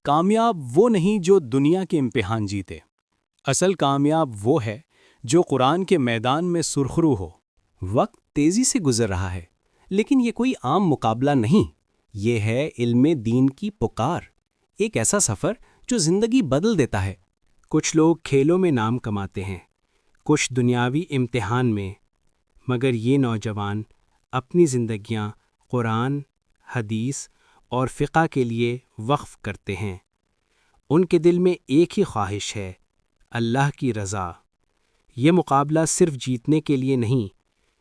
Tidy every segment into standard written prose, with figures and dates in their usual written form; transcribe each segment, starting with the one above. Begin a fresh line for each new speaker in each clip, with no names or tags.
کامیاب وہ نہیں جو دنیا کے امتحان جیتے، اصل کامیاب وہ ہے جو قرآن کے میدان میں سرخرو ہو۔
وقت تیزی سے گزر رہا ہے، لیکن یہ کوئی عام مقابلہ نہیں، یہ ہے علم دین کی پکار، ایک ایسا سفر جو زندگی بدل دیتا ہے۔ کچھ لوگ کھیلوں میں نام کماتے ہیں، کچھ دنیاوی امتحان میں، مگر یہ نوجوان اپنی زندگیاں قرآن، حدیث اور فقہ کے لیے وقف کرتے ہیں۔ ان کے دل میں ایک ہی خواہش ہے، اللہ کی رضا۔ یہ مقابلہ صرف جیتنے کے لیے نہیں،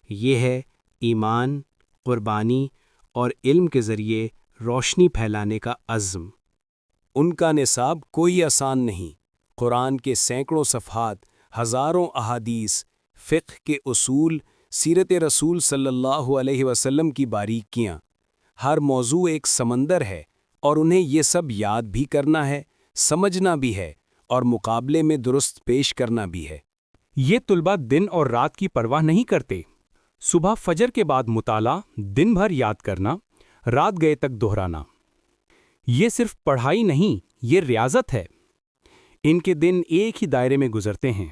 یہ ہے ایمان، قربانی اور علم کے ذریعے روشنی پھیلانے کا عزم۔
ان کا نصاب کوئی آسان نہیں، قرآن کے سینکڑوں صفحات، ہزاروں احادیث، فقہ کے اصول، سیرت رسول صلی اللہ علیہ وسلم کی باریکیاں، ہر موضوع ایک سمندر ہے، اور انہیں یہ سب یاد بھی کرنا ہے، سمجھنا بھی ہے، اور مقابلے میں درست پیش کرنا بھی ہے۔
یہ طلباء دن اور رات کی پرواہ نہیں کرتے۔ صبح فجر کے بعد مطالعہ، دن بھر یاد کرنا، رات گئے تک دہرانا۔ یہ صرف پڑھائی نہیں، یہ ریاضت ہے۔ ان کے دن ایک ہی دائرے میں گزرتے ہیں،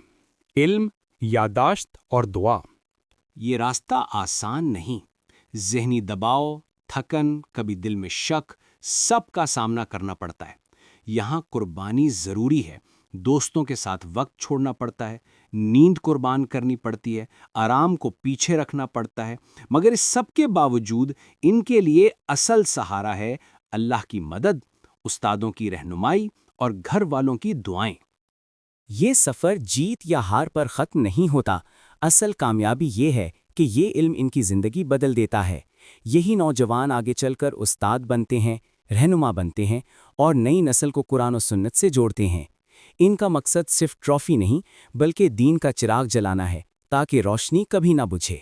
علم، یادداشت اور دعا۔
یہ راستہ آسان نہیں، ذہنی دباؤ، تھکن، کبھی دل میں شک، سب کا سامنا کرنا پڑتا ہے۔ یہاں قربانی ضروری ہے، دوستوں کے ساتھ وقت چھوڑنا پڑتا ہے، نیند قربان کرنی پڑتی ہے، آرام کو پیچھے رکھنا پڑتا ہے، مگر اس سب کے باوجود ان کے لیے اصل سہارا ہے اللہ کی مدد، استادوں کی رہنمائی اور گھر والوں کی دعائیں۔ یہ سفر جیت یا ہار پر ختم نہیں ہوتا، اصل کامیابی یہ ہے کہ یہ علم ان کی زندگی بدل دیتا ہے۔ یہی نوجوان آگے چل کر استاد بنتے ہیں، رہنما بنتے ہیں، اور نئی نسل کو قرآن و سنت سے جوڑتے ہیں۔ ان کا مقصد صرف ٹرافی نہیں، بلکہ دین کا چراغ جلانا ہے، تاکہ روشنی کبھی نہ بجھے۔